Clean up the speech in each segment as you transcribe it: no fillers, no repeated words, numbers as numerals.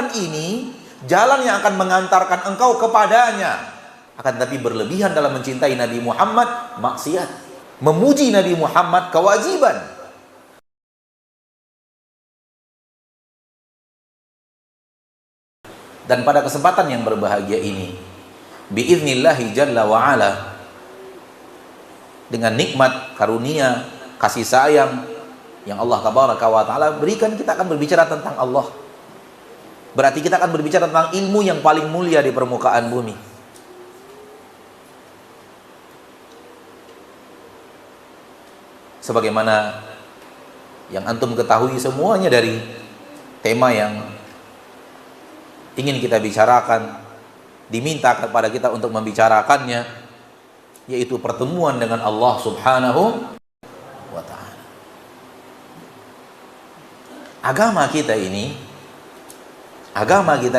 jalan ini, jalan yang akan mengantarkan engkau kepadanya. Akan tetapi berlebihan dalam mencintai Nabi Muhammad, maksiat. Memuji Nabi Muhammad, kewajiban. Dan pada kesempatan yang berbahagia ini, biiznillahi jalla wa'ala, dengan nikmat, karunia, kasih sayang yang Allah tabaraka wa ta'ala berikan, kita akan berbicara tentang Allah. Berarti kita akan berbicara tentang ilmu yang paling mulia di permukaan bumi. Sebagaimana yang antum ketahui semuanya dari tema yang ingin kita bicarakan, diminta kepada kita untuk membicarakannya, yaitu pertemuan dengan Allah subhanahu wa ta'ala. Agama kita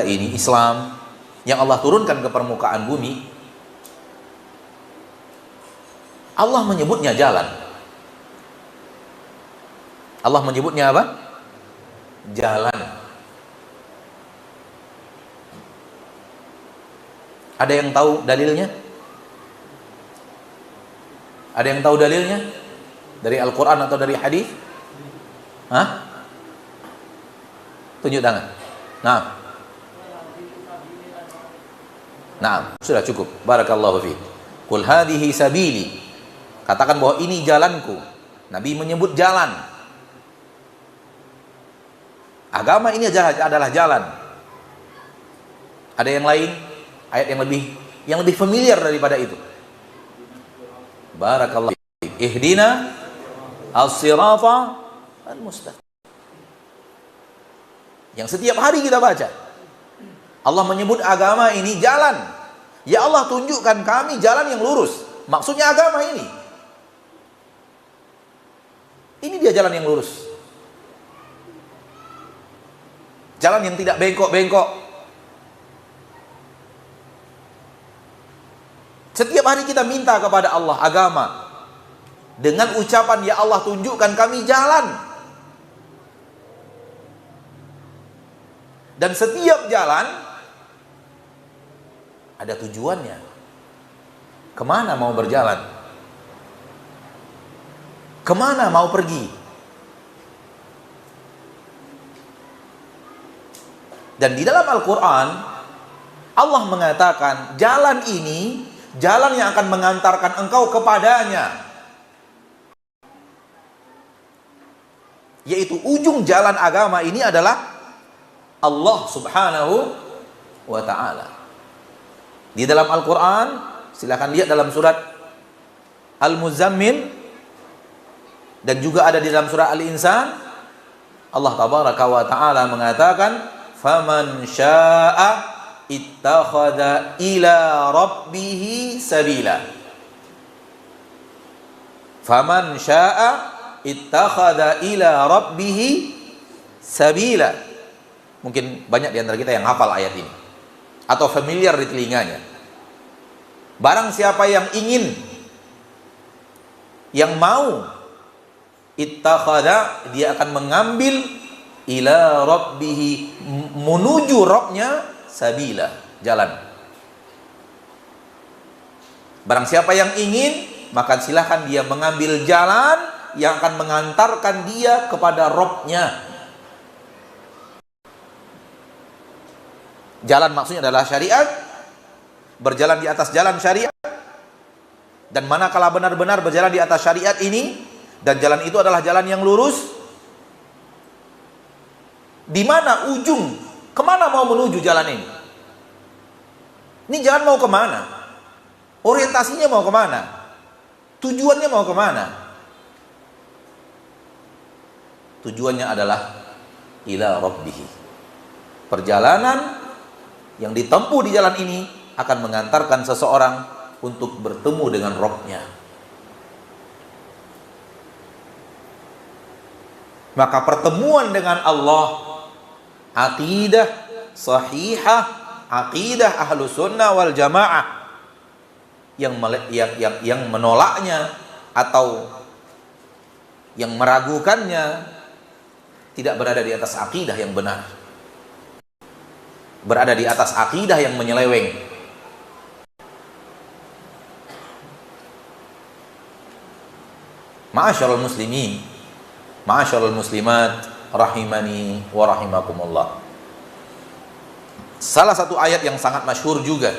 ini Islam yang Allah turunkan ke permukaan bumi, Allah menyebutnya jalan. Allah menyebutnya apa? Jalan. Ada yang tahu dalilnya? Ada yang tahu dalilnya? Dari Al-Quran atau dari hadis? Hah? Tunjuk tangan. Nah, sudah cukup. Barakallahu fiik. Qul hadhihi sabili. Katakan bahwa ini jalanku. Nabi menyebut jalan. Agama ini adalah jalan. Ada yang lain? Ayat yang lebih familiar daripada itu. Barakallahu fiik. Ihdina as-sirata al-mustaqim. Yang setiap hari kita baca. Allah menyebut agama ini jalan. Ya Allah, tunjukkan kami jalan yang lurus. Maksudnya agama ini. Ini dia jalan yang lurus. Jalan yang tidak bengkok-bengkok. Setiap hari kita minta kepada Allah agama. Dengan ucapan, ya Allah, tunjukkan kami jalan. Dan setiap jalan ada tujuannya. Kemana mau berjalan? Kemana mau pergi? Dan di dalam Al-Quran, Allah mengatakan, jalan ini, jalan yang akan mengantarkan engkau kepadanya. Yaitu ujung jalan agama ini adalah Allah subhanahu wa ta'ala. Di dalam Al-Quran, silakan lihat dalam surat Al-Muzammil, dan juga ada di dalam surat Al-Insan, Allah tabaraka wa ta'ala mengatakan, faman sya'a ittakhadha ila rabbihi sabila. Faman sya'a ittakhadha ila rabbihi sabila. Mungkin banyak di antara kita yang hafal ayat ini atau familiar di telinganya. Barang siapa yang ingin, yang mau, ittakhadha, dia akan mengambil ila rabbihi, menuju Rabbnya, sabila, jalan. Barang siapa yang ingin, maka silahkan dia mengambil jalan yang akan mengantarkan dia kepada Rabbnya. Jalan maksudnya adalah syariat, berjalan di atas jalan syariat. Dan manakala benar-benar berjalan di atas syariat ini, dan jalan itu adalah jalan yang lurus, di mana ujung, kemana mau menuju jalan ini? Ini jalan mau kemana? Orientasinya mau kemana? Tujuannya mau kemana? Tujuannya adalah ila rabbihi. Perjalanan yang ditempuh di jalan ini akan mengantarkan seseorang untuk bertemu dengan Rabb-nya. Maka pertemuan dengan Allah, aqidah sahihah, aqidah ahlu sunnah wal jamaah, yang menolaknya atau yang meragukannya tidak berada di atas aqidah yang benar. berada di atas akidah yang menyeleweng. Ma'asyiral muslimin, ma'asyiral muslimat, rahimani wa rahimakumullah. Salah satu ayat yang sangat masyhur juga,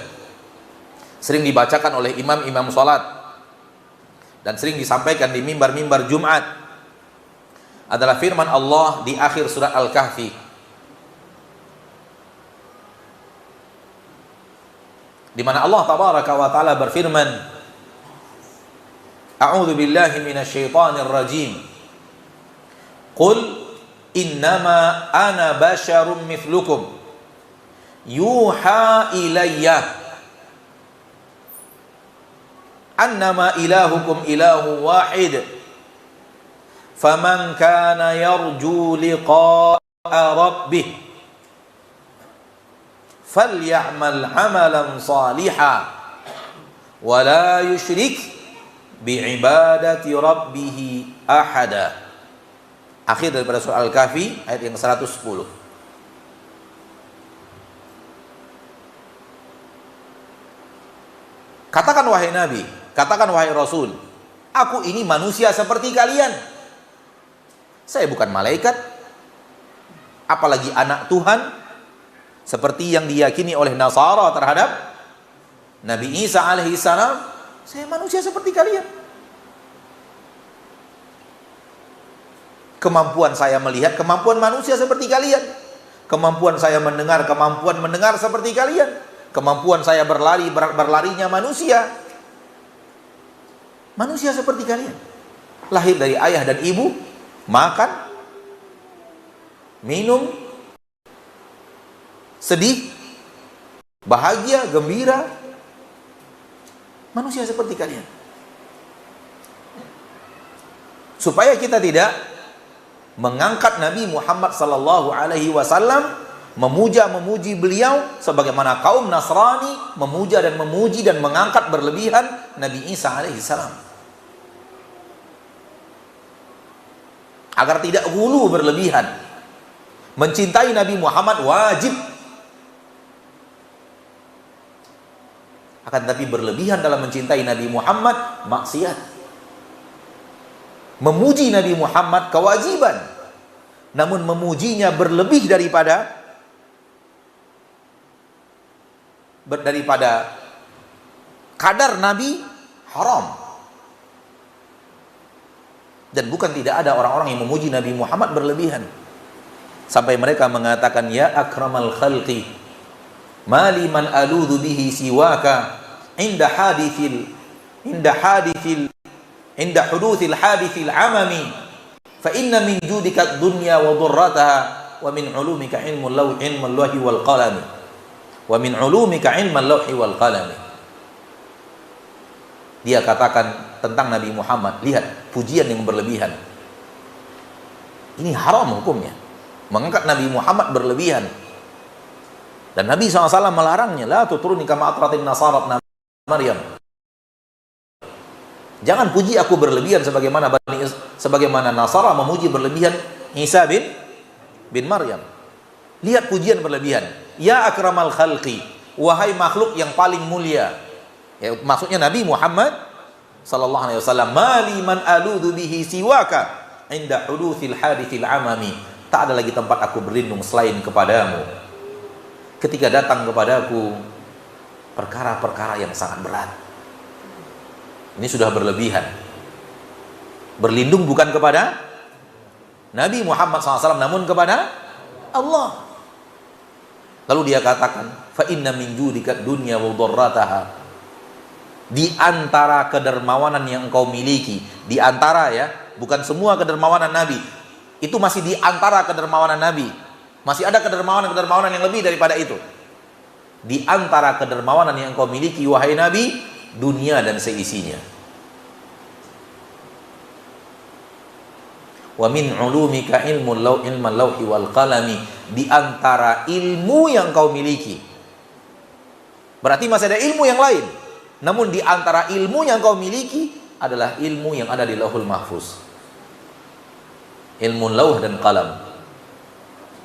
sering dibacakan oleh imam-imam salat dan sering disampaikan di mimbar-mimbar Jumat, adalah firman Allah di akhir surat Al-Kahfi. Di mana Allah tabaraka wa taala berfirman, A'udzu billahi minasyaitonir rajim. Qul innama ana basyarum mithlukum yuha ilayya annama ilahukum ilahu wahid faman kana yarju liqa'a rabbih falyamal amalan salihan wa la yusyrik bi'ibadati rabbih ahada. Akhir daripada surah Al-Kahfi ayat yang 110. Katakan wahai Nabi, katakan wahai Rasul, aku ini manusia seperti kalian. Saya bukan malaikat, apalagi anak Tuhan, seperti yang diyakini oleh Nasara terhadap Nabi Isa alaihi salam. Saya manusia seperti kalian. Kemampuan saya melihat, kemampuan manusia seperti kalian. Kemampuan saya mendengar, kemampuan mendengar seperti kalian. Kemampuan saya berlari, berlarinya manusia. Manusia seperti kalian. Lahir dari ayah dan ibu, makan, minum, sedih, bahagia, gembira. Manusia seperti kalian. Supaya kita tidak mengangkat Nabi Muhammad sallallahu alaihi wasallam, memuji beliau sebagaimana kaum Nasrani memuja dan memuji dan mengangkat berlebihan Nabi Isa alaihi salam. Agar tidak hulu berlebihan. Mencintai Nabi Muhammad wajib. Akan tapi berlebihan dalam mencintai Nabi Muhammad maksiat. Memuji Nabi Muhammad kewajiban, namun memujinya berlebih daripada kadar Nabi haram. Dan bukan tidak ada orang-orang yang memuji Nabi Muhammad berlebihan, sampai mereka mengatakan, ya akramal khalqi mali man aludhu bihi siwaka inda huduthil hadithil amami fa inna min judika dunya wa dhurrataha wa min ulumika ilmul lawhi wal qalami wa min ulumika ilmal lawhi wal qalami. Dia katakan tentang Nabi Muhammad, lihat pujian yang berlebihan. Ini haram hukumnya, mengangkat Nabi Muhammad berlebihan. Dan Nabi SAW melarangnya, la tutruni kama atratin nasara Maryam. Jangan puji aku berlebihan sebagaimana Nasara memuji berlebihan Isa bin Maryam. Lihat pujian berlebihan. Ya akramal khalqi, wahai makhluk yang paling mulia. Ya, maksudnya Nabi Muhammad sallallahu alaihi wasallam, mali man aludhu bihi siwaka inda huduthil hadithil amami. Tak ada lagi tempat aku berlindung selain kepadamu ketika datang kepadaku perkara-perkara yang sangat berat. Ini sudah berlebihan. Berlindung bukan kepada Nabi Muhammad SAW, namun kepada Allah. Lalu dia katakan, fa inna min judika dunya wa dharrataha. Di antara kedermawanan yang engkau miliki, di antara, ya, bukan semua kedermawanan Nabi. Itu masih di antara kedermawanan Nabi. Masih ada kedermawanan yang lebih daripada itu. Di antara kedermawanan yang engkau miliki, wahai Nabi, dunia dan seisinya. Wa min ulumika ilmal lawhi wal qalami. Di antara ilmu yang kau miliki. Berarti masih ada ilmu yang lain. Namun di antara ilmu yang kau miliki adalah ilmu yang ada di Lauhul Mahfuz. Ilmu lauh dan qalam.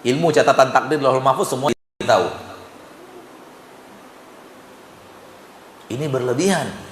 Ilmu catatan takdir Lauhul Mahfuz semua kita tahu. Ini berlebihan.